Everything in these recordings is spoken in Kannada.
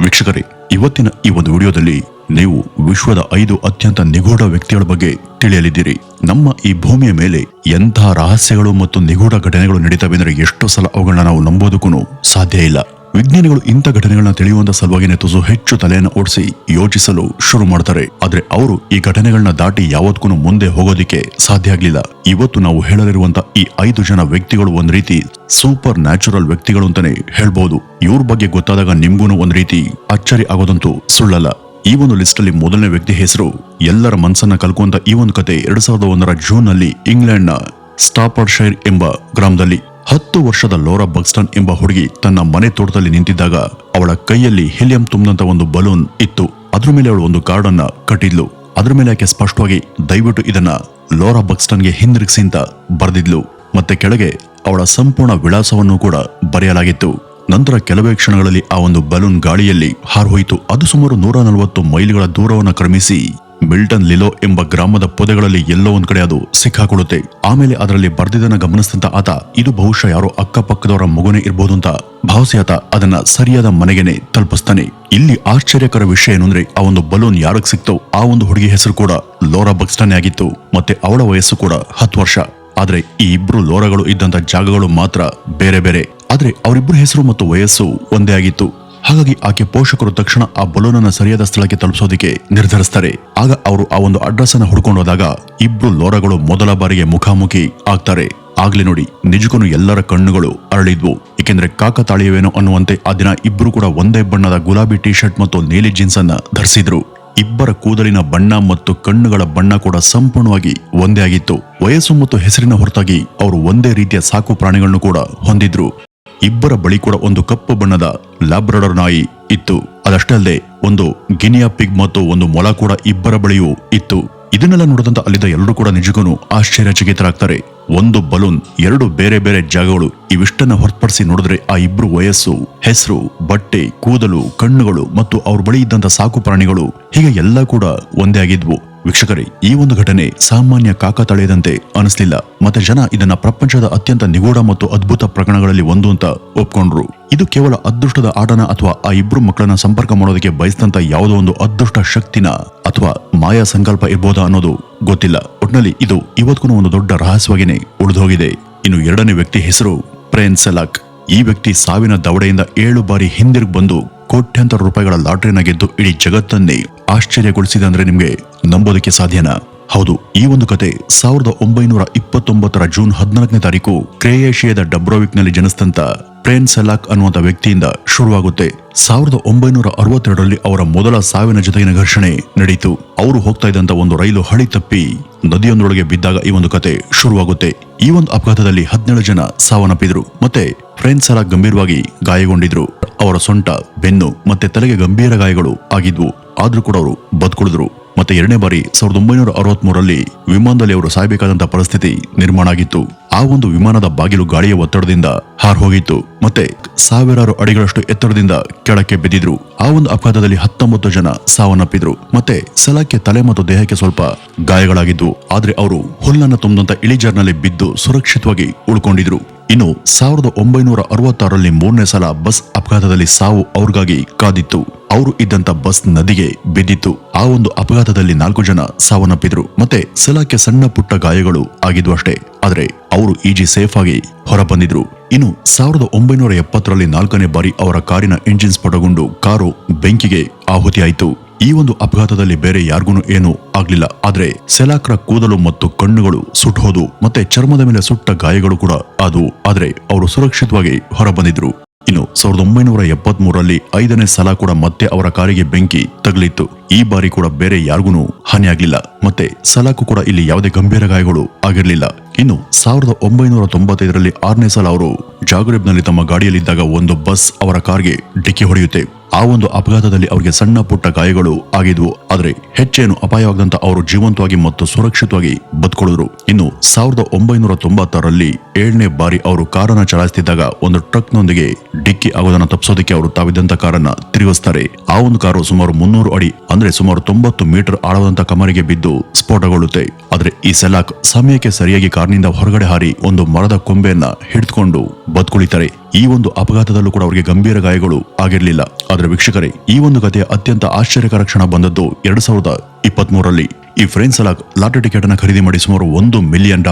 ವೀಕ್ಷಕರೇ, ಇವತ್ತಿನ ಈ ಒಂದು ವಿಡಿಯೋದಲ್ಲಿ ನೀವು ವಿಶ್ವದ 5 ಅತ್ಯಂತ ನಿಗೂಢ ವ್ಯಕ್ತಿಗಳ ಬಗ್ಗೆ ತಿಳಿಯಲಿದ್ದೀರಿ. ನಮ್ಮ ಈ ಭೂಮಿಯ ಮೇಲೆ ಎಂಥ ರಹಸ್ಯಗಳು ಮತ್ತು ನಿಗೂಢ ಘಟನೆಗಳು ನಡೀತವೆಂದರೆ ಎಷ್ಟೋ ಸಲ ಅವುಗಳನ್ನ ನಾವು ನಂಬೋದಕ್ಕೂ ಸಾಧ್ಯ ಇಲ್ಲ. ವಿಜ್ಞಾನಿಗಳು ಇಂಥ ಘಟನೆಗಳನ್ನ ತಿಳಿಯುವಂತ ಸಲುವಾಗಿನೇ ತುಸು ಹೆಚ್ಚು ತಲೆಯನ್ನು ಓಡಿಸಿ ಯೋಚಿಸಲು ಶುರು ಮಾಡ್ತಾರೆ. ಆದ್ರೆ ಅವರು ಈ ಘಟನೆಗಳನ್ನ ದಾಟಿ ಯಾವತ್ತೂ ಮುಂದೆ ಹೋಗೋದಿಕ್ಕೆ ಸಾಧ್ಯ ಆಗ್ಲಿಲ್ಲ. ಇವತ್ತು ನಾವು ಹೇಳಲಿರುವಂತ ಈ 5 ಜನ ವ್ಯಕ್ತಿಗಳು ಒಂದ್ ರೀತಿ ಸೂಪರ್ ನ್ಯಾಚುರಲ್ ವ್ಯಕ್ತಿಗಳು ಅಂತಾನೆ ಹೇಳ್ಬಹುದು. ಇವ್ರ ಬಗ್ಗೆ ಗೊತ್ತಾದಾಗ ನಿಮ್ಗೂ ಒಂದ್ ರೀತಿ ಅಚ್ಚರಿ ಆಗೋದಂತೂ ಸುಳ್ಳಲ್ಲ. ಈ ಒಂದು ಲಿಸ್ಟ್ ಅಲ್ಲಿ ಮೊದಲನೇ ವ್ಯಕ್ತಿ ಹೆಸರು ಎಲ್ಲರ ಮನಸ್ಸನ್ನ ಕಲ್ಕುವಂತ ಈ ಒಂದು ಕತೆ 2001ರ ಜೂನ್ ನಲ್ಲಿ ಇಂಗ್ಲೆಂಡ್ ನ ಸ್ಟಾಫರ್ಡ್ಶೈರ್ ಎಂಬ ಗ್ರಾಮದಲ್ಲಿ 10 ವರ್ಷದ ಲೋರಾ ಬಕ್ಸ್ಟನ್ ಎಂಬ ಹುಡುಗಿ ತನ್ನ ಮನೆ ತೋಟದಲ್ಲಿ ನಿಂತಿದ್ದಾಗ ಅವಳ ಕೈಯಲ್ಲಿ ಹೀಲಿಯಂ ತುಂಬಿದಂತ ಒಂದು ಬಲೂನ್ ಇತ್ತು. ಅದ್ರ ಮೇಲೆ ಅವಳು ಒಂದು ಕಾರ್ಡ್ ಅನ್ನ ಕಟ್ಟಿದ್ಲು. ಅದ್ರ ಮೇಲೆ ಆಕೆ ಸ್ಪಷ್ಟವಾಗಿ ದಯವಿಟ್ಟು ಇದನ್ನ ಲೋರಾ ಬಕ್ಸ್ಟನ್ಗೆ ಹಿಂದಿರುಗಿಸಿ ಅಂತ ಬರೆದಿದ್ಲು. ಮತ್ತೆ ಕೆಳಗೆ ಅವಳ ಸಂಪೂರ್ಣ ವಿಳಾಸವನ್ನು ಕೂಡ ಬರೆಯಲಾಗಿತ್ತು. ನಂತರ ಕೆಲವೇ ಕ್ಷಣಗಳಲ್ಲಿ ಆ ಒಂದು ಬಲೂನ್ ಗಾಳಿಯಲ್ಲಿ ಹಾರಿಹೋಯಿತು. ಅದು ಸುಮಾರು 140 ಮೈಲಿಗಳ ದೂರವನ್ನು ಕ್ರಮಿಸಿ ಮಿಲ್ಟನ್ ಲಿಲೋ ಎಂಬ ಗ್ರಾಮದ ಪೊದೆಗಳಲ್ಲಿ ಎಲ್ಲೋ ಒಂದ್ ಕಡೆ ಅದು ಸಿಕ್ಕಾಕೊಳ್ಳುತ್ತೆ. ಆಮೇಲೆ ಅದರಲ್ಲಿ ಬರ್ದಿದ್ದನ್ನ ಗಮನಿಸಿದಂತ ಆತ ಇದು ಬಹುಶಃ ಯಾರೋ ಅಕ್ಕಪಕ್ಕದವರ ಮಗುನೇ ಇರಬಹುದು ಅಂತ ಭಾವಿಸಿ ಆತ ಅದನ್ನ ಸರಿಯಾದ ಮನೆಗೆನೆ ತಲುಪಿಸ್ತಾನೆ. ಇಲ್ಲಿ ಆಶ್ಚರ್ಯಕರ ವಿಷಯ ಏನು ಅಂದ್ರೆ ಆ ಒಂದು ಬಲೂನ್ ಯಾರಿಗೆ ಸಿಕ್ತೋ ಆ ಒಂದು ಹುಡುಗಿ ಹೆಸರು ಕೂಡ ಲೋರಾ ಬಕ್ಸ್ಟನ್ ಆಗಿತ್ತು. ಮತ್ತೆ ಅವಳ ವಯಸ್ಸು ಕೂಡ 10 ವರ್ಷ. ಆದ್ರೆ ಈ ಇಬ್ರು ಲೋರಾಗಳು ಇದ್ದಂತ ಜಾಗಗಳು ಮಾತ್ರ ಬೇರೆ ಬೇರೆ. ಆದ್ರೆ ಅವರಿಬ್ಬರ ಹೆಸರು ಮತ್ತು ವಯಸ್ಸು ಒಂದೇ ಆಗಿತ್ತು. ಹಾಗಾಗಿ ಆಕೆ ಪೋಷಕರು ತಕ್ಷಣ ಆ ಬಲೂನ್ ಅನ್ನ ಸರಿಯಾದ ಸ್ಥಳಕ್ಕೆ ತಲುಪಿಸೋದಕ್ಕೆ ನಿರ್ಧರಿಸ್ತಾರೆ. ಆಗ ಅವರು ಆ ಒಂದು ಅಡ್ರೆಸ್ ಅನ್ನ ಹುಡ್ಕೊಂಡು ಹೋದಾಗ ಇಬ್ರು ಲೋರಾಗಳು ಮೊದಲ ಬಾರಿಗೆ ಮುಖಾಮುಖಿ ಆಗ್ತಾರೆ. ಆಗ್ಲಿ ನೋಡಿ, ನಿಜಕ್ಕೂ ಎಲ್ಲರ ಕಣ್ಣುಗಳು ಅರಳಿದ್ವು. ಏಕೆಂದ್ರೆ ಕಾಕತಾಳೀಯವೇನೋ ಅನ್ನುವಂತೆ ಆ ದಿನ ಇಬ್ರು ಕೂಡ ಒಂದೇ ಬಣ್ಣದ ಗುಲಾಬಿ ಟಿ ಶರ್ಟ್ ಮತ್ತು ನೀಲಿ ಜೀನ್ಸ್ ಅನ್ನ ಧರಿಸಿದ್ರು. ಇಬ್ಬರ ಕೂದಲಿನ ಬಣ್ಣ ಮತ್ತು ಕಣ್ಣುಗಳ ಬಣ್ಣ ಕೂಡ ಸಂಪೂರ್ಣವಾಗಿ ಒಂದೇ ಆಗಿತ್ತು. ವಯಸ್ಸು ಮತ್ತು ಹೆಸರಿನ ಹೊರತಾಗಿ ಅವರು ಒಂದೇ ರೀತಿಯ ಸಾಕು ಪ್ರಾಣಿಗಳನ್ನು ಕೂಡ ಹೊಂದಿದ್ರು. ಇಬ್ಬರ ಬಳಿ ಕೂಡ ಒಂದು ಕಪ್ಪು ಬಣ್ಣದ ಲ್ಯಾಬ್ರಡಾರ್ ನಾಯಿ ಇತ್ತು. ಅದಷ್ಟೇ ಅಲ್ಲದೆ ಒಂದು ಗಿನಿಯಾ ಪಿಗ್ ಮತ್ತು ಒಂದು ಮೊಲ ಕೂಡ ಇಬ್ಬರ ಬಳಿಯೂ ಇತ್ತು. ಇದನ್ನೆಲ್ಲ ನೋಡಿದಂತ ಅಲ್ಲಿದ್ದ ಎಲ್ಲರೂ ಕೂಡ ನಿಜಕ್ಕೂ ಆಶ್ಚರ್ಯಚಕಿತರಾಗ್ತಾರೆ. ಒಂದು ಬಲೂನ್, 2 ಬೇರೆ ಬೇರೆ ಜಾಗಗಳು, ಇವಿಷ್ಟನ್ನ ಹೊರತುಪಡಿಸಿ ನೋಡಿದ್ರೆ ಆ ಇಬ್ರು ವಯಸ್ಸು, ಹೆಸರು, ಬಟ್ಟೆ, ಕೂದಲು, ಕಣ್ಣುಗಳು ಮತ್ತು ಅವ್ರ ಬಳಿ ಇದ್ದಂತ ಸಾಕು ಪ್ರಾಣಿಗಳು ಹೀಗೆ ಎಲ್ಲ ಕೂಡ ಒಂದೇ ಆಗಿದ್ವು. ವೀಕ್ಷಕರೇ, ಈ ಒಂದು ಘಟನೆ ಸಾಮಾನ್ಯ ಕಾಕತಾಳೀಯದಂತೆ ಅನಿಸ್ಲಿಲ್ಲ. ಮತ್ತೆ ಜನ ಇದನ್ನ ಪ್ರಪಂಚದ ಅತ್ಯಂತ ನಿಗೂಢ ಮತ್ತು ಅದ್ಭುತ ಪ್ರಕರಣಗಳಲ್ಲಿ ಒಂದು ಅಂತ ಒಪ್ಕೊಂಡ್ರು. ಇದು ಕೇವಲ ಅದೃಷ್ಟದ ಆಟನ ಅಥವಾ ಆ ಇಬ್ರು ಮಕ್ಕಳನ್ನ ಸಂಪರ್ಕ ಮಾಡೋದಕ್ಕೆ ಬಯಸಿದಂತ ಯಾವುದೋ ಒಂದು ಅದೃಷ್ಟ ಶಕ್ತಿನ ಅಥವಾ ಮಾಯಾ ಸಂಕಲ್ಪ ಇರ್ಬೋದಾ ಅನ್ನೋದು ಗೊತ್ತಿಲ್ಲ. ಒಟ್ನಲ್ಲಿ ಇದು ಇವತ್ತಿಗೂ ಒಂದು ದೊಡ್ಡ ರಹಸ್ಯವಾಗಿನೇ ಉಳಿದೋಗಿದೆ. ಇನ್ನು ಎರಡನೇ ವ್ಯಕ್ತಿ ಹೆಸರು ಪ್ರೇನ್ ಸೆಲಾಕ್. ಈ ವ್ಯಕ್ತಿ ಸಾವಿನ ದವಡೆಯಿಂದ 7 ಬಾರಿ ಹಿಂದಿರುಗಿ ಬಂದು ಕೋಟ್ಯಾಂತರ ರೂಪಾಯಿಗಳ ಲಾಟರಿನ ಗೆದ್ದು ಇಡೀ ಜಗತ್ತನ್ನೇ ಆಶ್ಚರ್ಯಗೊಳಿಸಿದೆ ಅಂದ್ರೆ ನಿಮ್ಗೆ ನಂಬೋದಕ್ಕೆ ಸಾಧ್ಯನಾ? ಹೌದು, ಈ ಒಂದು ಕತೆ 1929ರ ಜೂನ್ 14ನೇ ತಾರೀಕು ಕ್ರೊಯೇಷಿಯಾದ ಡಬ್ರೋವಿಕ್ ನಲ್ಲಿ ಜನಿಸಿದಂತ ಪ್ರೇನ್ ಸೆಲಾಕ್ ಅನ್ನುವಂತ ವ್ಯಕ್ತಿಯಿಂದ ಶುರುವಾಗುತ್ತೆ. 1962ರಲ್ಲಿ ಅವರ ಮೊದಲ ಸಾವಿನ ಜೊತೆಗಿನ ಘರ್ಷಣೆ ನಡೆಯಿತು. ಅವರು ಹೋಗ್ತಾ ಇದ್ದಂತ ಒಂದು ರೈಲು ಹಳಿ ತಪ್ಪಿ ನದಿಯೊಂದರೊಳಗೆ ಬಿದ್ದಾಗ ಈ ಒಂದು ಕತೆ ಶುರುವಾಗುತ್ತೆ. ಈ ಒಂದು ಅಪಘಾತದಲ್ಲಿ 17 ಜನ ಸಾವನ್ನಪ್ಪಿದ್ರು. ಮತ್ತೆ ಪ್ರೇನ್ ಸೆಲಾಕ್ ಗಂಭೀರವಾಗಿ ಗಾಯಗೊಂಡಿದ್ರು. ಅವರ ಸೊಂಟ, ಬೆನ್ನು ಮತ್ತೆ ತಲೆಗೆ ಗಂಭೀರ ಗಾಯಗಳು ಆಗಿದ್ವು. ಆದ್ರೂ ಕೂಡ ಅವರು ಬದುಕುಳಿದ್ರು. ಮತ್ತೆ ಎರಡನೇ ಬಾರಿ 1963ರಲ್ಲಿ ವಿಮಾನದಲ್ಲಿ ಅವರು ಸಾಯಬೇಕಾದಂತ ಪರಿಸ್ಥಿತಿ ನಿರ್ಮಾಣ ಆಗಿತ್ತು. ಆ ಒಂದು ವಿಮಾನದ ಬಾಗಿಲು ಗಾಳಿಯ ಒತ್ತಡದಿಂದ ಹಾರ್ ಹೋಗಿತ್ತು. ಮತ್ತೆ ಸಾವಿರಾರು ಅಡಿಗಳಷ್ಟು ಎತ್ತರದಿಂದ ಕೆಳಕ್ಕೆ ಬಿದ್ದಿದ್ರು. ಆ ಒಂದು ಅಪಘಾತದಲ್ಲಿ 19 ಜನ ಸಾವನ್ನಪ್ಪಿದ್ರು. ಮತ್ತೆ ಸೆಲಾಕ್ಗೆ ತಲೆ ಮತ್ತು ದೇಹಕ್ಕೆ ಸ್ವಲ್ಪ ಗಾಯಗಳಾಗಿದ್ವು. ಆದ್ರೆ ಅವರು ಹುಲ್ಲನ್ನ ತುಂಬಿದಂತ ಇಳಿಜಾರ್ನಲ್ಲಿ ಬಿದ್ದು ಸುರಕ್ಷಿತವಾಗಿ ಉಳ್ಕೊಂಡಿದ್ರು. ಇನ್ನು 1966ರಲ್ಲಿ 3ನೇ ಸಲ ಬಸ್ ಅಪಘಾತದಲ್ಲಿ ಸಾವು ಅವ್ರಿಗಾಗಿ ಕಾದಿತ್ತು. ಅವರು ಇದ್ದಂತ ಬಸ್ ನದಿಗೆ ಬಿದ್ದಿತ್ತು. ಆ ಒಂದು ಅಪಘಾತದಲ್ಲಿ 4 ಜನ ಸಾವನ್ನಪ್ಪಿದ್ರು. ಮತ್ತೆ ಸೆಲಾಕ್ಗೆ ಸಣ್ಣ ಪುಟ್ಟ ಗಾಯಗಳು ಆಗಿದ್ವು ಅಷ್ಟೇ. ಆದ್ರೆ ಅವರು ಈಜಿ ಸೇಫ್ ಆಗಿ ಹೊರ ಬಂದಿದ್ರು. ಇನ್ನು 1970ರಲ್ಲಿ 4ನೇ ಬಾರಿ ಅವರ ಕಾರಿನ ಎಂಜಿನ್ ಸ್ಫೋಟಗೊಂಡು ಕಾರು ಬೆಂಕಿಗೆ ಆಹುತಿಯಾಯಿತು. ಈ ಒಂದು ಅಪಘಾತದಲ್ಲಿ ಬೇರೆ ಯಾರಿಗೂ ಏನೂ ಆಗ್ಲಿಲ್ಲ. ಆದ್ರೆ ಸೆಲಾಕ್ರ ಕೂದಲು ಮತ್ತು ಕಣ್ಣುಗಳು ಸುಟ್ಟೋದು. ಮತ್ತೆ ಚರ್ಮದ ಮೇಲೆ ಸುಟ್ಟ ಗಾಯಗಳು ಕೂಡ ಆದವು. ಆದ್ರೆ ಅವರು ಸುರಕ್ಷಿತವಾಗಿ ಹೊರ ಬಂದಿದ್ರು. ಇನ್ನು 1973ರಲ್ಲಿ 5ನೇ ಸಲ ಕೂಡ ಮತ್ತೆ ಅವರ ಕಾರಿಗೆ ಬೆಂಕಿ ತಗಲಿತ್ತು. ಈ ಬಾರಿ ಕೂಡ ಬೇರೆ ಯಾರಿಗೂ ಹಾನಿಯಾಗ್ಲಿಲ್ಲ. ಮತ್ತೆ ಸೆಲಾಕ್ ಕೂಡ ಇಲ್ಲಿ ಯಾವುದೇ ಗಂಭೀರ ಗಾಯಗಳು ಆಗಿರ್ಲಿಲ್ಲ. ಇನ್ನು 1995ರಲ್ಲಿ 6ನೇ ಸಲ ಅವರು ಜಾಗ್ರೆಬ್ನಲ್ಲಿ ತಮ್ಮ ಗಾಡಿಯಲ್ಲಿದ್ದಾಗ ಒಂದು ಬಸ್ ಅವರ ಕಾರ್ಗೆ ಡಿಕ್ಕಿ ಹೊಡೆಯುತ್ತೆ. ಆ ಒಂದು ಅಪಘಾತದಲ್ಲಿ ಅವರಿಗೆ ಸಣ್ಣ ಪುಟ್ಟ ಗಾಯಗಳು ಆಗಿದ್ವು. ಆದ್ರೆ ಹೆಚ್ಚೇನು ಅಪಾಯವಾಗದಂತ ಅವರು ಜೀವಂತವಾಗಿ ಮತ್ತು ಸುರಕ್ಷಿತವಾಗಿ ಬದುಕೊಳ್ಳುದ್ರು. ಇನ್ನು 1996ರಲ್ಲಿ 7ನೇ ಬಾರಿ ಅವರು ಕಾರನ್ನ ಚಲಾಯಿಸುತ್ತಿದ್ದಾಗ ಒಂದು ಟ್ರಕ್ನೊಂದಿಗೆ ಡಿಕ್ಕಿ ಆಗೋದನ್ನ ತಪ್ಪಿಸೋದಕ್ಕೆ ಅವರು ತಾವಿದ್ದಂತ ಕಾರನ್ನ ತಿರುಗಿಸ್ತಾರೆ. ಆ ಒಂದು ಕಾರು ಸುಮಾರು 300 ಅಡಿ ಅಂದ್ರೆ ಸುಮಾರು 90 ಮೀಟರ್ ಆಳವಾದಂತ ಕಮರಿಗೆ ಬಿದ್ದು ಸ್ಫೋಟಗೊಳ್ಳುತ್ತೆ. ಆದ್ರೆ ಈ ಸೆಲಾಕ್ ಸಮಯಕ್ಕೆ ಸರಿಯಾಗಿ ಕಾರ್ನಿಂದ ಹೊರಗಡೆ ಹಾರಿ ಒಂದು ಮರದ ಕೊಂಬೆಯನ್ನ ಹಿಡಿದುಕೊಂಡು ಬದುಕುಳಿತಾರೆ. ಈ ಒಂದು ಅಪಘಾತದಲ್ಲೂ ಕೂಡ ಅವರಿಗೆ ಗಂಭೀರ ಗಾಯಗಳು ಆಗಿರಲಿಲ್ಲ. ಆದ್ರೆ ವೀಕ್ಷಕರೇ, ಈ ಒಂದು ಕಥೆಯ ಅತ್ಯಂತ ಆಶ್ಚರ್ಯಕರ ಕ್ಷಣ ಬಂದದ್ದು 2023ರಲ್ಲಿ. ಈ ಫ್ರೆಂಚ್ ಸಲಾಕ್ ಲಾಟರಿ ಟಿಕೆಟ್ ಅನ್ನ ಖರೀದಿ ಮಾಡಿ ಸುಮಾರು $1 ಮಿಲಿಯನ್,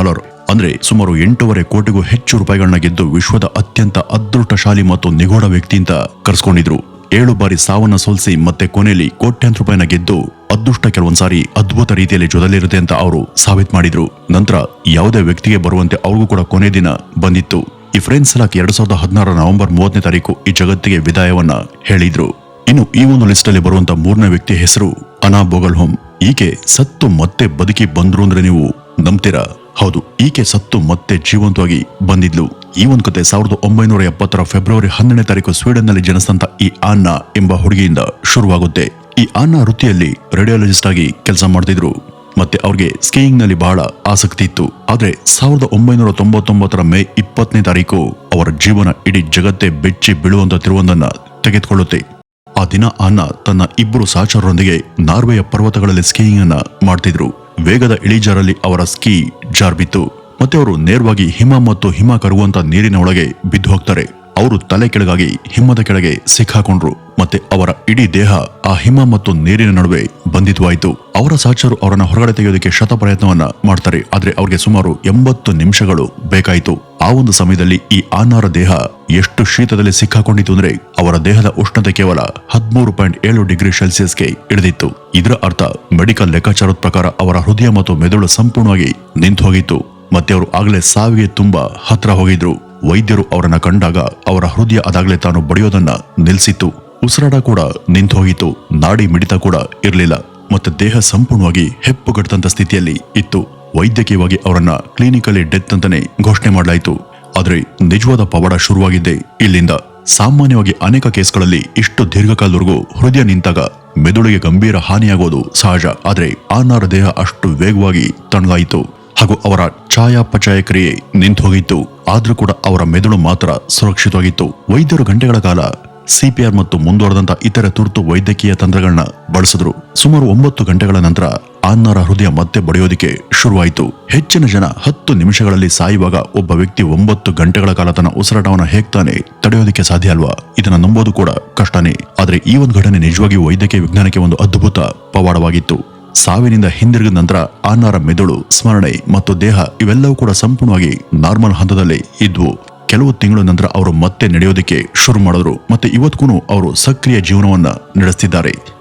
ಅಂದ್ರೆ ಸುಮಾರು 8.5 ಕೋಟಿಗೂ ಹೆಚ್ಚು ರೂಪಾಯಿಗಳನ್ನ ಗೆದ್ದು ವಿಶ್ವದ ಅತ್ಯಂತ ಅದೃಷ್ಟಶಾಲಿ ಮತ್ತು ನಿಗೂಢ ವ್ಯಕ್ತಿ ಅಂತ ಕರೆಸ್ಕೊಂಡಿದ್ರು. 7 ಬಾರಿ ಸಾವನ್ನ ಸೋಲಿಸಿ ಮತ್ತೆ ಕೊನೆಯಲ್ಲಿ ಕೋಟ್ಯಾಂತರ ರೂಪಾಯಿನ ಗೆದ್ದು ಅದೃಷ್ಟ ಕೆಲವೊಂದ್ಸಾರಿ ಅದ್ಭುತ ರೀತಿಯಲ್ಲಿ ಜೊತೆಲಿರುತ್ತೆ ಅಂತ ಅವರು ಸಾಬೀತು ಮಾಡಿದ್ರು. ನಂತರ ಯಾವುದೇ ವ್ಯಕ್ತಿಗೆ ಬರುವಂತೆ ಅವ್ರಿಗೂ ಕೂಡ ಕೊನೆ ದಿನ ಬಂದಿತ್ತು. ಈ ಫ್ರೆಂಚ್ ಸಲಾಕ್ 2016 ನವೆಂಬರ್ 30ನೇ ತಾರೀಕು ಈ ಜಗತ್ತಿಗೆ ವಿದಾಯವನ್ನ ಹೇಳಿದ್ರು. ಇನ್ನು ಈ ಒಂದು ಲಿಸ್ಟ್ ಅಲ್ಲಿ ಬರುವಂತ 3ನೇ ವ್ಯಕ್ತಿ ಹೆಸರು ಅನಾ ಬೋಗಲ್ಹೋಮ್. ಈಕೆ ಸತ್ತು ಮತ್ತೆ ಬದುಕಿ ಬಂದ್ರು ಅಂದ್ರೆ ನೀವು ನಂಬ್ತೀರಾ? ಹೌದು, ಈಕೆ ಸತ್ತು ಮತ್ತೆ ಜೀವಂತವಾಗಿ ಬಂದಿದ್ಲು. ಈ ಒಂದು ಕತೆ 1970 ಫೆಬ್ರವರಿ 12ನೇ ತಾರೀಕು ಸ್ವೀಡನ್ ನಲ್ಲಿ ಜನಿಸಿದಂತ ಈ ಆನ್ನಾ ಎಂಬ ಹುಡುಗಿಯಿಂದ ಶುರುವಾಗುತ್ತೆ. ಈ ಆನ್ನಾ ವೃತ್ತಿಯಲ್ಲಿ ರೇಡಿಯಾಲಜಿಸ್ಟ್ ಆಗಿ ಕೆಲಸ ಮಾಡ್ತಿದ್ರು ಮತ್ತೆ ಅವ್ರಿಗೆ ಸ್ಕೀಯಿಂಗ್ ನಲ್ಲಿ ಬಹಳ ಆಸಕ್ತಿ ಇತ್ತು. ಆದ್ರೆ 1999 ಮೇ 20ನೇ ತಾರೀಕು ಅವರ ಜೀವನ ಇಡೀ ಜಗತ್ತೇ ಬೆಚ್ಚಿ ಬೀಳುವಂತ ತಿರುವೊಂದನ್ನ ತೆಗೆದುಕೊಳ್ಳುತ್ತೆ. ಆ ದಿನ ಆನ್ನಾ ತನ್ನ 2 ಸಹಚರರೊಂದಿಗೆ ನಾರ್ವೆಯ ಪರ್ವತಗಳಲ್ಲಿ ಸ್ಕೀಯಿಂಗ್ ಅನ್ನ ಮಾಡ್ತಿದ್ರು. ವೇಗದ ಇಳಿಜಾರಲ್ಲಿ ಅವರ ಸ್ಕೀ ಜಾರ್ ಬಿತ್ತು ಮತ್ತೆ ಅವರು ನೇರವಾಗಿ ಹಿಮ ಮತ್ತು ಹಿಮ ಕರಗುವಂತ ನೀರಿನ ಒಳಗೆ ಬಿದ್ದು ಹೋಗ್ತಾರೆ. ಅವರು ತಲೆ ಕೆಳಗಾಗಿ ಹಿಮದ ಕೆಳಗೆ ಸಿಕ್ಕಾಕೊಂಡ್ರು ಮತ್ತೆ ಅವರ ಇಡೀ ದೇಹ ಆ ಹಿಮ ಮತ್ತು ನೀರಿನ ನಡುವೆ ಬಂಧಿತವಾಯಿತು. ಅವರ ಸಹಚರು ಅವರನ್ನ ಹೊರಗಡೆ ತೆಗೆಯೋದಕ್ಕೆ ಶತ ಪ್ರಯತ್ನವನ್ನ ಮಾಡ್ತಾರೆ. ಆದ್ರೆ ಅವ್ರಿಗೆ ಸುಮಾರು 80 ನಿಮಿಷಗಳು ಬೇಕಾಯಿತು. ಆ ಒಂದು ಸಮಯದಲ್ಲಿ ಈ ಆನ್ನಾರ ದೇಹ ಎಷ್ಟು ಶೀತದಲ್ಲಿ ಸಿಕ್ಕಾಕೊಂಡಿತ್ತು ಅಂದ್ರೆ ಅವರ ದೇಹದ ಉಷ್ಣತೆ ಕೇವಲ 13.7 ಡಿಗ್ರಿ ಸೆಲ್ಸಿಯಸ್ಗೆ ಇಳಿದಿತ್ತು. ಇದರ ಅರ್ಥ ಮೆಡಿಕಲ್ ಲೆಕ್ಕಾಚಾರದ ಪ್ರಕಾರ ಅವರ ಹೃದಯ ಮತ್ತು ಮೆದುಳು ಸಂಪೂರ್ಣವಾಗಿ ನಿಂತು ಹೋಗಿತ್ತು ಮತ್ತೆ ಅವರು ಆಗ್ಲೇ ಸಾವಿಗೆ ತುಂಬಾ ಹತ್ರ ಹೋಗಿದ್ರು. ವೈದ್ಯರು ಅವರನ್ನ ಕಂಡಾಗ ಅವರ ಹೃದಯ ಅದಾಗ್ಲೇ ತಾನು ಬಡಿಯೋದನ್ನ ನಿಲ್ಸಿತ್ತು. ಉಸಿರಾಟ ಕೂಡ ನಿಂತು ಹೋಗಿತ್ತು. ನಾಡಿ ಮಿಡಿತ ಕೂಡ ಇರಲಿಲ್ಲ ಮತ್ತೆ ದೇಹ ಸಂಪೂರ್ಣವಾಗಿ ಹೆಪ್ಪುಗಟ್ಟಂತ ಸ್ಥಿತಿಯಲ್ಲಿ ಇತ್ತು. ವೈದ್ಯಕೀಯವಾಗಿ ಅವರನ್ನ ಕ್ಲಿನಿಕಲಿ ಡೆತ್ ಅಂತಾನೆ ಘೋಷಣೆ ಮಾಡಲಾಯಿತು. ಆದ್ರೆ ನಿಜವಾದ ಪವಾಡ ಶುರುವಾಗಿದ್ದೆ ಇಲ್ಲಿಂದ. ಸಾಮಾನ್ಯವಾಗಿ ಅನೇಕ ಕೇಸ್ಗಳಲ್ಲಿ ಇಷ್ಟು ದೀರ್ಘಕಾಲದವರೆಗೂ ಹೃದಯ ನಿಂತಾಗ ಮೆದುಳಿಗೆ ಗಂಭೀರ ಹಾನಿಯಾಗೋದು ಸಹಜ. ಆದ್ರೆ ಆನ್ನಾರ ದೇಹ ಅಷ್ಟು ವೇಗವಾಗಿ ತಣ್ಣಗಾಯಿತು ಹಾಗೂ ಅವರ ಚಯಾಪಚಯ ಕ್ರಿಯೆ ನಿಂತು ಹೋಗಿತ್ತು. ಆದ್ರೂ ಕೂಡ ಅವರ ಮೆದುಳು ಮಾತ್ರ ಸುರಕ್ಷಿತವಾಗಿತ್ತು. ವೈದ್ಯರು ಗಂಟೆಗಳ ಕಾಲ CPR ಮತ್ತು ಮುಂದುವರೆದಂತ ಇತರ ತುರ್ತು ವೈದ್ಯಕೀಯ ತಂತ್ರಗಳನ್ನ ಬಳಸಿದ್ರು. ಸುಮಾರು 9 ಗಂಟೆಗಳ ನಂತರ ಆನ್ನಾರ ಹೃದಯ ಮತ್ತೆ ಬಡಿಯೋದಿಕ್ಕೆ ಶುರುವಾಯಿತು. ಹೆಚ್ಚಿನ ಜನ 10 ನಿಮಿಷಗಳಲ್ಲಿ ಸಾಯುವಾಗ ಒಬ್ಬ ವ್ಯಕ್ತಿ 9 ಗಂಟೆಗಳ ಕಾಲ ತನ್ನ ಉಸಿರಾಟವನ್ನ ಹೇಗ್ತಾನೆ ತಡೆಯೋದಿಕ್ಕೆ ಸಾಧ್ಯ ಅಲ್ವಾ? ಇದನ್ನ ನಂಬೋದು ಕೂಡ ಕಷ್ಟನೇ. ಆದ್ರೆ ಈ ಒಂದು ಘಟನೆ ನಿಜವಾಗಿಯೂ ವೈದ್ಯಕೀಯ ವಿಜ್ಞಾನಕ್ಕೆ ಒಂದು ಅದ್ಭುತ ಪವಾಡವಾಗಿತ್ತು. ಸಾವಿನಿಂದ ಹಿಂದಿರುಗಿದ ನಂತರ ಆನ್ನಾರ ಮೆದುಳು, ಸ್ಮರಣೆ ಮತ್ತು ದೇಹ ಇವೆಲ್ಲವೂ ಕೂಡ ಸಂಪೂರ್ಣವಾಗಿ ನಾರ್ಮಲ್ ಹಂತದಲ್ಲಿ ಇದ್ವು. ಕೆಲವು ತಿಂಗಳ ನಂತರ ಅವರು ಮತ್ತೆ ನಡೆಯೋದಕ್ಕೆ ಶುರು ಮಾಡಿದ್ರು ಮತ್ತೆ ಇವತ್ತಿಗೂ ಅವರು ಸಕ್ರಿಯ ಜೀವನವನ್ನ ನಡೆಸ್ತಿದ್ದಾರೆ.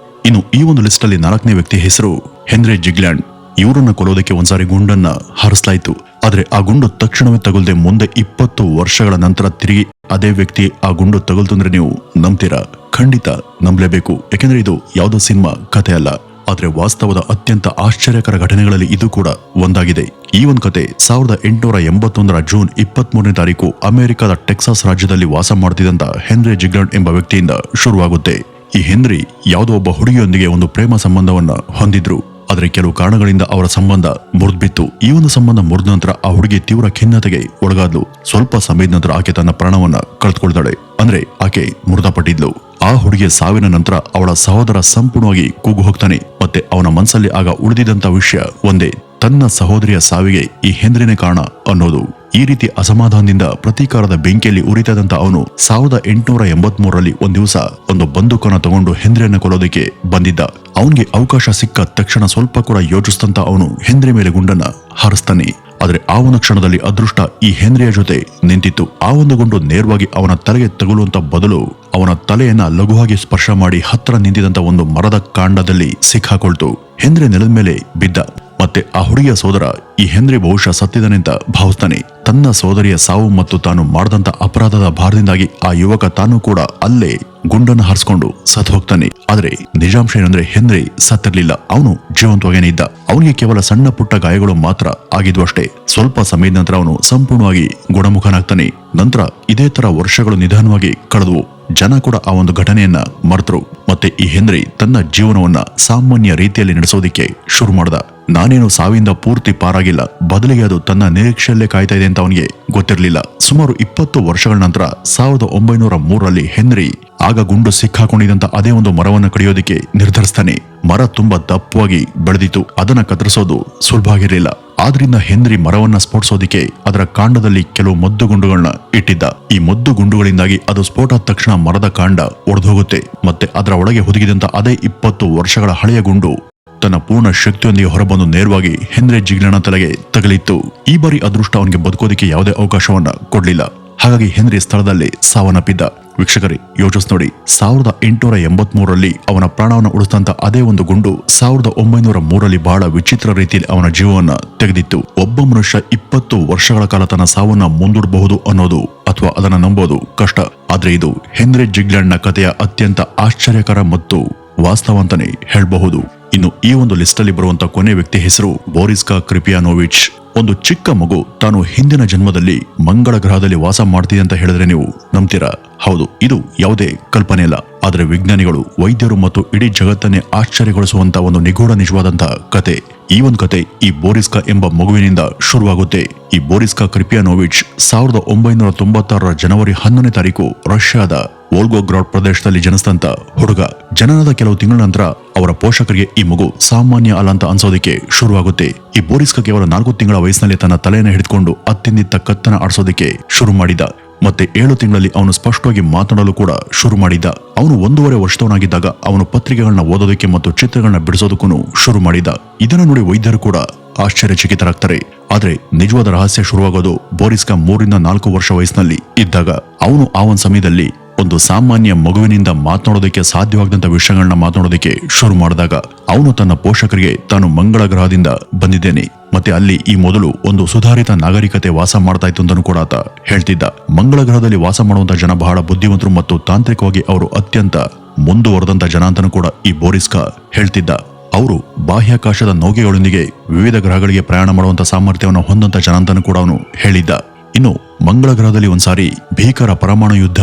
ಇನ್ನು ಈ ಒಂದು ಲಿಸ್ಟ್ ಅಲ್ಲಿ 4ನೇ ವ್ಯಕ್ತಿ ಹೆಸರು ಹೆನ್ರಿ ಜಿಗ್ಲ್ಯಾಂಡ್. ಇವರನ್ನ ಕೊಲ್ಲೋದಕ್ಕೆ ಒಂದ್ಸಾರಿ ಗುಂಡನ್ನ ಹಾರಿಸಲಾಯಿತು. ಆದ್ರೆ ಆ ಗುಂಡು ತಕ್ಷಣವೇ ತಗುಲ್ದೆ ಮುಂದೆ 20 ವರ್ಷಗಳ ನಂತರ ತಿರುಗಿ ಅದೇ ವ್ಯಕ್ತಿ ಆ ಗುಂಡು ತಗುಲ್ತಂದ್ರೆ ನೀವು ನಂಬ್ತೀರಾ? ಖಂಡಿತ ನಂಬಲೇಬೇಕು. ಯಾಕೆಂದ್ರೆ ಇದು ಯಾವುದೋ ಸಿನಿಮಾ ಕಥೆ ಅಲ್ಲ. ಆದ್ರೆ ವಾಸ್ತವದ ಅತ್ಯಂತ ಆಶ್ಚರ್ಯಕರ ಘಟನೆಗಳಲ್ಲಿ ಇದು ಕೂಡ ಒಂದಾಗಿದೆ. ಈ ಒಂದು ಕತೆ 1881 ಜೂನ್ 23ನೇ ತಾರೀಕು ಅಮೆರಿಕದ ಟೆಕ್ಸಾಸ್ ರಾಜ್ಯದಲ್ಲಿ ವಾಸ ಮಾಡ್ತಿದ್ದಂತ ಹೆನ್ರಿ ಜಿಗ್ಲ್ಯಾಂಡ್ ಎಂಬ ವ್ಯಕ್ತಿಯಿಂದ ಶುರುವಾಗುತ್ತೆ. ಈ ಹೆನ್ರಿ ಯಾವುದೋ ಒಬ್ಬ ಹುಡುಗಿಯೊಂದಿಗೆ ಒಂದು ಪ್ರೇಮ ಸಂಬಂಧವನ್ನ ಹೊಂದಿದ್ರು. ಆದ್ರೆ ಕೆಲವು ಕಾರಣಗಳಿಂದ ಅವರ ಸಂಬಂಧ ಮುರಿದ್ಬಿತ್ತು. ಈ ಒಂದು ಸಂಬಂಧ ಮುರಿದ ನಂತರ ಆ ಹುಡುಗಿ ತೀವ್ರ ಖಿನ್ನತೆಗೆ ಒಳಗಾದ್ಲು. ಸ್ವಲ್ಪ ಸಮಯದ ನಂತರ ಆಕೆ ತನ್ನ ಪ್ರಾಣವನ್ನ ಕಳೆದುಕೊಳ್ತಾಳೆ. ಅಂದ್ರೆ ಆಕೆ ಮೃತಪಟ್ಟಿದ್ಲು. ಆ ಹುಡುಗಿಯ ಸಾವಿನ ನಂತರ ಅವಳ ಸಹೋದರ ಸಂಪೂರ್ಣವಾಗಿ ಕೂಗು ಹೋಗ್ತಾನೆ ಮತ್ತೆ ಅವನ ಮನಸ್ಸಲ್ಲಿ ಆಗ ಉಳಿದಿದ್ದಂತ ವಿಷಯ ಒಂದೇ, ತನ್ನ ಸಹೋದರಿಯ ಸಾವಿಗೆ ಈ ಹೆನ್ರಿನೇ ಕಾರಣ ಅನ್ನೋದು. ಈ ರೀತಿ ಅಸಮಾಧಾನದಿಂದ ಪ್ರತೀಕಾರದ ಬೆಂಕಿಯಲ್ಲಿ ಉರಿತದಂತ ಅವನು 1883ರಲ್ಲಿ ಒಂದ್ ದಿವಸ ಒಂದು ಬಂದೂಕನ್ನ ತಗೊಂಡು ಹೆನ್ರಿಯನ್ನ ಕೊಲ್ಲೋದಕ್ಕೆ ಬಂದಿದ್ದ. ಅವನಿಗೆ ಅವಕಾಶ ಸಿಕ್ಕ ತಕ್ಷಣ ಸ್ವಲ್ಪ ಕೂಡ ಯೋಚಿಸ್ತಂತ ಅವನು ಹೆನ್ರಿ ಮೇಲೆ ಗುಂಡನ್ನ ಹಾರಿಸ್ತಾನೆ. ಆದ್ರೆ ಆ ಒಂದು ಕ್ಷಣದಲ್ಲಿ ಅದೃಷ್ಟ ಈ ಹೆನ್ರಿಯ ಜೊತೆ ನಿಂತಿತ್ತು. ಆ ಒಂದು ಗುಂಡು ನೇರವಾಗಿ ಅವನ ತಲೆಗೆ ತಗುಲುವಂತ ಬದಲು ಅವನ ತಲೆಯನ್ನ ಲಘುವಾಗಿ ಸ್ಪರ್ಶ ಮಾಡಿ ಹತ್ರ ನಿಂತಿದ್ದಂತ ಒಂದು ಮರದ ಕಾಂಡದಲ್ಲಿ ಸಿಕ್ಕಾಕೊಳ್ತು. ಹೆನ್ರಿ ನೆಲದ ಮೇಲೆ ಬಿದ್ದ. ಮತ್ತೆ ಆ ಹುಡುಗಿಯ ಸೋದರ ಈ ಹೆನ್ರಿ ಬಹುಶಃ ಸತ್ತಿದ್ದಾನೆ ಅಂತ ಭಾವಿಸ್ತಾನೆ. ತನ್ನ ಸೋದರಿಯ ಸಾವು ಮತ್ತು ತಾನು ಮಾಡಿದಂತ ಅಪರಾಧದ ಭಾರದಿಂದಾಗಿ ಆ ಯುವಕ ತಾನು ಕೂಡ ಅಲ್ಲೇ ಗುಂಡನ್ನು ಹಾರಿಸ್ಕೊಂಡು ಸತ್ತು ಹೋಗ್ತಾನೆ. ಆದ್ರೆ ನಿಜಾಂಶ ಏನಂದ್ರೆ ಹೆನ್ರಿ ಸತ್ತಿರ್ಲಿಲ್ಲ, ಅವನು ಜೀವಂತವಾಗೇನೆ ಇದ್ದ. ಅವನಿಗೆ ಕೇವಲ ಸಣ್ಣ ಪುಟ್ಟ ಗಾಯಗಳು ಮಾತ್ರ ಆಗಿದ್ವು ಅಷ್ಟೇ. ಸ್ವಲ್ಪ ಸಮಯದ ನಂತರ ಅವನು ಸಂಪೂರ್ಣವಾಗಿ ಗುಣಮುಖನಾಗ್ತಾನೆ. ನಂತರ ಇದೇ ತರ ವರ್ಷಗಳು ನಿಧಾನವಾಗಿ ಕಳೆದವು. ಜನ ಕೂಡ ಆ ಒಂದು ಘಟನೆಯನ್ನ ಮರೆತರು. ಮತ್ತೆ ಈ ಹೆನ್ರಿ ತನ್ನ ಜೀವನವನ್ನ ಸಾಮಾನ್ಯ ರೀತಿಯಲ್ಲಿ ನಡೆಸೋದಿಕ್ಕೆ ಶುರು ಮಾಡ್ದ. ನಾನೇನು ಸಾವಿಂದ ಪೂರ್ತಿ ಪಾರಾಗಿಲ್ಲ, ಬದಲಿಗೆ ಅದು ತನ್ನ ನಿರೀಕ್ಷೆಯಲ್ಲೇ ಕಾಯ್ತಾ ಇದೆ ಅಂತ ಅವನಿಗೆ ಗೊತ್ತಿರಲಿಲ್ಲ. ಸುಮಾರು 20 ವರ್ಷಗಳ ನಂತರ 1903ರಲ್ಲಿ ಹೆನ್ರಿ ಆಗ ಗುಂಡು ಸಿಕ್ಕಾಕೊಂಡಿದ್ದಂತ ಅದೇ ಒಂದು ಮರವನ್ನು ಕಡಿಯೋದಿಕ್ಕೆ ನಿರ್ಧರಿಸ್ತಾನೆ. ಮರ ತುಂಬಾ ದಪ್ಪವಾಗಿ ಬೆಳೆದಿತ್ತು. ಅದನ್ನ ಕತ್ತರಿಸೋದು ಸುಲಭ ಆಗಿರಲಿಲ್ಲ. ಆದ್ರಿಂದ ಹೆನ್ರಿ ಮರವನ್ನ ಸ್ಫೋಟಿಸೋದಿಕ್ಕೆ ಅದರ ಕಾಂಡದಲ್ಲಿ ಕೆಲವು ಮದ್ದು ಗುಂಡುಗಳನ್ನ ಇಟ್ಟಿದ್ದ. ಈ ಮದ್ದು ಗುಂಡುಗಳಿಂದಾಗಿ ಅದು ಸ್ಫೋಟ ಆದ ತಕ್ಷಣ ಮರದ ಕಾಂಡ ಒಡೆದೋಗುತ್ತೆ. ಮತ್ತೆ ಅದರ ಒಳಗೆ ಹುದುಗಿದಂತ ಅದೇ 20 ವರ್ಷಗಳ ಹಳೆಯ ಗುಂಡು ತನ್ನ ಪೂರ್ಣ ಶಕ್ತಿಯೊಂದಿಗೆ ಹೊರಬಂದು ನೇರವಾಗಿ ಹೆನ್ರಿ ಜಿಗ್ಲೆನ್ನ ತಲೆಗೆ ತಗಲಿತ್ತು. ಈ ಬಾರಿ ಅದೃಷ್ಟ ಅವನಿಗೆ ಬದುಕೋದಿಕ್ಕೆ ಯಾವುದೇ ಅವಕಾಶವನ್ನ ಕೊಡ್ಲಿಲ್ಲ. ಹಾಗಾಗಿ ಹೆನ್ರಿ ಸ್ಥಳದಲ್ಲಿ ಸಾವನ್ನಪ್ಪಿದ್ದ. ವೀಕ್ಷಕರೇ, ಯೋಚಿಸ್ ನೋಡಿ, 1883ರಲ್ಲಿ ಅವನ ಪ್ರಾಣವನ್ನು ಉಳಿಸಿದಂತ ಅದೇ ಒಂದು ಗುಂಡು 1903ರಲ್ಲಿ ಬಹಳ ವಿಚಿತ್ರ ರೀತಿಯಲ್ಲಿ ಅವನ ಜೀವವನ್ನ ತೆಗೆದಿತ್ತು. ಒಬ್ಬ ಮನುಷ್ಯ 20 ವರ್ಷಗಳ ಕಾಲ ತನ್ನ ಸಾವನ್ನ ಮುಂದೂಡಬಹುದು ಅನ್ನೋದು ಅಥವಾ ಅದನ್ನ ನಂಬೋದು ಕಷ್ಟ. ಆದ್ರೆ ಇದು ಹೆನ್ರಿ ಜಿಗ್ಲೆಂಡ್ನ ಕಥೆಯ ಅತ್ಯಂತ ಆಶ್ಚರ್ಯಕರ ಮತ್ತು ವಾಸ್ತವ ಅಂತಾನೆ ಹೇಳಬಹುದು. ಇನ್ನು ಈ ಒಂದು ಲಿಸ್ಟ್ ಅಲ್ಲಿ ಬರುವಂತ ಕೊನೆ ವ್ಯಕ್ತಿ ಹೆಸರು ಬೋರಿಸ್ಕಾ ಕ್ರಿಪಿಯಾನೋವಿಚ್. ಒಂದು ಚಿಕ್ಕ ಮಗು ತಾನು ಹಿಂದಿನ ಜನ್ಮದಲ್ಲಿ ಮಂಗಳ ಗ್ರಹದಲ್ಲಿ ವಾಸ ಮಾಡ್ತಿದೆ ಅಂತ ಹೇಳಿದ್ರೆ ನೀವು ನಂಬ್ತೀರಾ? ಹೌದು, ಇದು ಯಾವುದೇ ಕಲ್ಪನೆ ಇಲ್ಲ. ಆದ್ರೆ ವಿಜ್ಞಾನಿಗಳು, ವೈದ್ಯರು ಮತ್ತು ಇಡೀ ಜಗತ್ತನ್ನೇ ಆಶ್ಚರ್ಯಗೊಳಿಸುವಂತ ಒಂದು ನಿಗೂಢ ನಿಜವಾದಂತಹ ಕತೆ. ಈ ಒಂದು ಕತೆ ಈ ಬೋರಿಸ್ಕಾ ಎಂಬ ಮಗುವಿನಿಂದ ಶುರುವಾಗುತ್ತೆ. ಈ ಬೋರಿಸ್ಕಾ ಕ್ರಿಪಿಯಾನೋವಿಚ್ 1996ರ ಜನವರಿ 11ನೇ ತಾರೀಕು ರಷ್ಯಾದ ವೋಲ್ಗೋಗ್ರಾಡ್ ಪ್ರದೇಶದಲ್ಲಿ ಜನಿಸಿದಂತ ಹುಡುಗ. ಜನನದ ಕೆಲವು ತಿಂಗಳ ನಂತರ ಅವರ ಪೋಷಕರಿಗೆ ಈ ಮಗು ಸಾಮಾನ್ಯ ಅಲ್ಲ ಅಂತ ಅನ್ಸೋದಿಕ್ಕೆ ಶುರುವಾಗುತ್ತೆ. ಈ ಬೋರಿಸ್ಕಾ ಕೇವಲ 4 ತಿಂಗಳ ವಯಸ್ಸಿನಲ್ಲಿ ತನ್ನ ತಲೆಯನ್ನು ಹಿಡಿದುಕೊಂಡು ಅತ್ತಿಂದಿತ್ತ ಕತ್ತನ ಆಡಿಸೋದಿಕ್ಕೆ ಶುರು ಮಾಡಿದ. ಮತ್ತೆ 7 ತಿಂಗಳಲ್ಲಿ ಅವನು ಸ್ಪಷ್ಟವಾಗಿ ಮಾತನಾಡಲು ಕೂಡ ಶುರು ಮಾಡಿದ್ದ. ಅವನು 1.5 ವರ್ಷದವನಾಗಿದ್ದಾಗ ಅವನು ಪತ್ರಿಕೆಗಳನ್ನ ಓದೋದಕ್ಕೆ ಮತ್ತು ಚಿತ್ರಗಳನ್ನ ಬಿಡಿಸೋದಕ್ಕೂ ಶುರು ಮಾಡಿದ. ಇದನ್ನು ನೋಡಿ ವೈದ್ಯರು ಕೂಡ ಆಶ್ಚರ್ಯಚಕಿತರಾಗ್ತಾರೆ. ಆದ್ರೆ ನಿಜವಾದ ರಹಸ್ಯ ಶುರುವಾಗೋದು ಬೋರಿಸ್ಕಾ 3ರಿಂದ 4 ವರ್ಷ ವಯಸ್ಸಿನಲ್ಲಿ ಇದ್ದಾಗ. ಅವನು ಆ ಒಂದು ಸಮಯದಲ್ಲಿ ಒಂದು ಸಾಮಾನ್ಯ ಮಗುವಿನಿಂದ ಮಾತನಾಡೋದಕ್ಕೆ ಸಾಧ್ಯವಾಗದಂತ ವಿಷಯಗಳನ್ನ ಮಾತನಾಡೋದಕ್ಕೆ ಶುರು ಮಾಡಿದಾಗ ಅವನು ತನ್ನ ಪೋಷಕರಿಗೆ ತಾನು ಮಂಗಳ ಗ್ರಹದಿಂದ ಬಂದಿದ್ದೇನೆ, ಮತ್ತೆ ಅಲ್ಲಿ ಈ ಮೊದಲು ಒಂದು ಸುಧಾರಿತ ನಾಗರಿಕತೆ ವಾಸ ಮಾಡ್ತಾ ಇತ್ತು ಅಂತಾನೂ ಕೂಡ ಆತ ಹೇಳ್ತಿದ್ದ. ಮಂಗಳ ಗ್ರಹದಲ್ಲಿ ವಾಸ ಮಾಡುವಂತ ಜನ ಬಹಳ ಬುದ್ಧಿವಂತರು ಮತ್ತು ತಾಂತ್ರಿಕವಾಗಿ ಅವರು ಅತ್ಯಂತ ಮುಂದುವರೆದಂತ ಜನ ಅಂತಾನೂ ಕೂಡ ಈ ಬೋರಿಸ್ಕಾ ಹೇಳ್ತಿದ್ದ. ಅವರು ಬಾಹ್ಯಾಕಾಶದ ನೌಕೆಗಳೊಂದಿಗೆ ವಿವಿಧ ಗ್ರಹಗಳಿಗೆ ಪ್ರಯಾಣ ಮಾಡುವಂತ ಸಾಮರ್ಥ್ಯವನ್ನು ಹೊಂದಂತ ಜನ ಅಂತಾನೂ ಕೂಡ ಅವನು ಹೇಳಿದ್ದ. ಇನ್ನು ಮಂಗಳ ಗ್ರಹದಲ್ಲಿ ಒಂದ್ಸಾರಿ ಭೀಕರ ಪರಮಾಣು ಯುದ್ಧ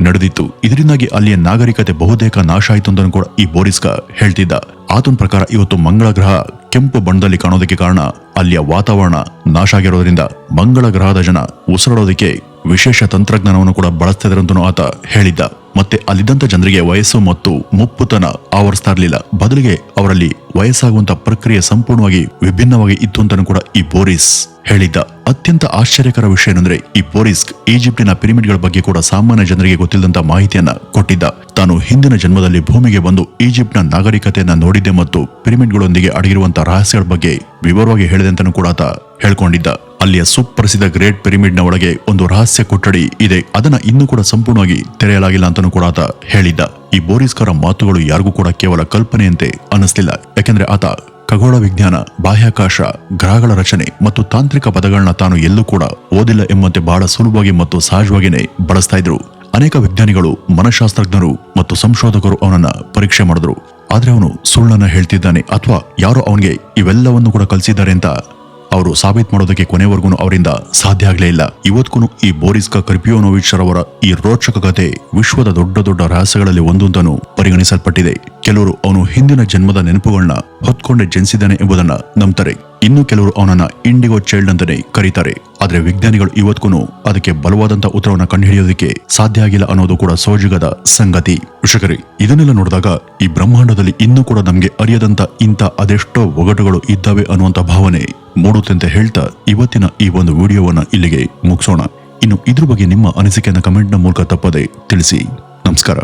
ನಡೆದಿತ್ತು. ಇದರಿಂದಾಗಿ ಅಲ್ಲಿಯ ನಾಗರಿಕತೆ ಬಹುತೇಕ ನಾಶ ಆಯಿತು ಅಂತ ಕೂಡ ಈ ಬೋರಿಸ್ಕಾ ಹೇಳ್ತಿದ್ದ. ಆತನ ಪ್ರಕಾರ ಇವತ್ತು ಮಂಗಳ ಗ್ರಹ ಕೆಂಪು ಬಣ್ಣದಲ್ಲಿ ಕಾಣೋದಕ್ಕೆ ಕಾರಣ ಅಲ್ಲಿಯ ವಾತಾವರಣ ನಾಶ ಆಗಿರೋದ್ರಿಂದ ಮಂಗಳ ಗ್ರಹದ ಜನ ಉಸಿರಾಡೋದಕ್ಕೆ ವಿಶೇಷ ತಂತ್ರಜ್ಞಾನವನ್ನು ಕೂಡ ಬಳಸ್ತಾ ಇದ್ದಾರೆ ಅಂತನೂ ಆತ ಹೇಳಿದ್ದ. ಮತ್ತೆ ಅಲ್ಲಿದ್ದಂತ ಜನರಿಗೆ ವಯಸ್ಸು ಮತ್ತು ಮುಪ್ಪುತನ ಆವರಿಸ್ತಾ ಇರಲಿಲ್ಲ. ಬದಲಿಗೆ ಅವರಲ್ಲಿ ವಯಸ್ಸಾಗುವಂತ ಪ್ರಕ್ರಿಯೆ ಸಂಪೂರ್ಣವಾಗಿ ವಿಭಿನ್ನವಾಗಿ ಇತ್ತು ಅಂತಾನೂ ಕೂಡ ಈ ಬೋರಿಸ್ ಹೇಳಿದ್ದ. ಅತ್ಯಂತ ಆಶ್ಚರ್ಯಕರ ವಿಷಯ ಏನಂದ್ರೆ ಈ ಬೋರಿಸ್ಕ್ ಈಜಿಪ್ಟಿನ ಪಿರಮಿಡ್ಗಳ ಬಗ್ಗೆ ಕೂಡ ಸಾಮಾನ್ಯ ಜನರಿಗೆ ಗೊತ್ತಿಲ್ಲದಂತ ಮಾಹಿತಿಯನ್ನ ಕೊಟ್ಟಿದ್ದ. ತಾನು ಹಿಂದಿನ ಜನ್ಮದಲ್ಲಿ ಭೂಮಿಗೆ ಬಂದು ಈಜಿಪ್ಟ್ನ ನಾಗರಿಕತೆಯನ್ನ ನೋಡಿದ್ದೆ ಮತ್ತು ಪಿರಮಿಡ್ಗಳೊಂದಿಗೆ ಅಡಗಿರುವಂತಹ ರಹಸ್ಯಗಳ ಬಗ್ಗೆ ವಿವರವಾಗಿ ಹೇಳಿದೆ ಅಂತಾನೂ ಕೂಡ ಆತ ಹೇಳ್ಕೊಂಡಿದ್ದ. ಅಲ್ಲಿಯ ಸುಪ್ರಸಿದ್ಧ ಗ್ರೇಟ್ ಪಿರಮಿಡ್ ನ ಒಳಗೆ ಒಂದು ರಹಸ್ಯ ಕೊಠಡಿ ಇದೆ, ಅದನ್ನ ಇನ್ನೂ ಕೂಡ ಸಂಪೂರ್ಣವಾಗಿ ತೆರೆಯಲಾಗಿಲ್ಲ ಅಂತಾನೂ ಕೂಡ ಆತ ಹೇಳಿದ್ದ. ಈ ಬೋರಿಸ್ಕರ ಮಾತುಗಳು ಯಾರಿಗೂ ಕೂಡ ಕೇವಲ ಕಲ್ಪನೆಯಂತೆ ಅನಿಸ್ಲಿಲ್ಲ. ಯಾಕೆಂದ್ರೆ ಆತ ಖಗೋಳ ವಿಜ್ಞಾನ, ಬಾಹ್ಯಾಕಾಶ, ಗ್ರಹಗಳ ರಚನೆ ಮತ್ತು ತಾಂತ್ರಿಕ ಪದಗಳನ್ನ ತಾನು ಎಲ್ಲೂ ಕೂಡ ಓದಿಲ್ಲ ಎಂಬಂತೆ ಬಹಳ ಸುಲಭವಾಗಿ ಮತ್ತು ಸಹಜವಾಗಿಯೇ ಬಳಸ್ತಾ ಇದ್ರು. ಅನೇಕ ವಿಜ್ಞಾನಿಗಳು, ಮನಃಶಾಸ್ತ್ರಜ್ಞರು ಮತ್ತು ಸಂಶೋಧಕರು ಅವನನ್ನ ಪರೀಕ್ಷೆ ಮಾಡಿದ್ರು. ಆದ್ರೆ ಅವನು ಸುಳ್ಳನ್ನ ಹೇಳ್ತಿದ್ದಾನೆ ಅಥವಾ ಯಾರೋ ಅವನಿಗೆ ಇವೆಲ್ಲವನ್ನು ಕೂಡ ಕಲಿಸಿದ್ದಾರೆ ಅಂತ ಅವರು ಸಾಬೀತು ಮಾಡೋದಕ್ಕೆ ಕೊನೆವರೆಗೂ ಅವರಿಂದ ಸಾಧ್ಯ ಆಗಲೇ ಇಲ್ಲ. ಇವತ್ತಿಗೂ ಈ ಬೋರಿಸ್ಕಾ ಕ್ರಿಪಿಯಾನೋವಿಚ್ ರವರ ಈ ರೋಚಕ ಕಥೆ ವಿಶ್ವದ ದೊಡ್ಡ ದೊಡ್ಡ ರಹಸ್ಯಗಳಲ್ಲಿ ಒಂದು ಅಂತಾನೂ ಪರಿಗಣಿಸಲ್ಪಟ್ಟಿದೆ. ಕೆಲವರು ಅವನು ಹಿಂದಿನ ಜನ್ಮದ ನೆನಪುಗಳನ್ನ ಹೊತ್ಕೊಂಡೇ ಜನಿಸಿದ್ದಾನೆ ಎಂಬುದನ್ನ ನಂಬ್ತಾರೆ. ಇನ್ನು ಕೆಲವರು ಅವನನ್ನ ಇಂಡಿಗೋ ಚೈಲ್ಡ್ ಅಂತಾನೆ ಕರೀತಾರೆ. ಆದ್ರೆ ವಿಜ್ಞಾನಿಗಳು ಇವತ್ತಿಗೂ ಅದಕ್ಕೆ ಬಲವಾದಂತ ಉತ್ತರವನ್ನ ಕಂಡುಹಿಡಿಯೋದಕ್ಕೆ ಸಾಧ್ಯ ಆಗಿಲ್ಲ ಅನ್ನೋದು ಕೂಡ ಸೋಜಿಗದ ಸಂಗತಿ. ವೀಕ್ಷಕರೇ, ಇದನ್ನೆಲ್ಲ ನೋಡಿದಾಗ ಈ ಬ್ರಹ್ಮಾಂಡದಲ್ಲಿ ಇನ್ನೂ ಕೂಡ ನಮ್ಗೆ ಅರಿಯದಂತ ಇಂಥ ಅದೆಷ್ಟೋ ಒಗಟುಗಳು ಇದ್ದಾವೆ ಅನ್ನುವಂತ ಭಾವನೆ ಮೂಡುತ್ತೆ ಅಂತ ಹೇಳ್ತಾ ಇವತ್ತಿನ ಈ ಒಂದು ವಿಡಿಯೋವನ್ನ ಇಲ್ಲಿಗೆ ಮುಗಿಸೋಣ. ಇನ್ನು ಇದ್ರ ಬಗ್ಗೆ ನಿಮ್ಮ ಅನಿಸಿಕೆಯನ್ನ ಕಮೆಂಟ್ ನ ಮೂಲಕ ತಪ್ಪದೆ ತಿಳಿಸಿ. ನಮಸ್ಕಾರ.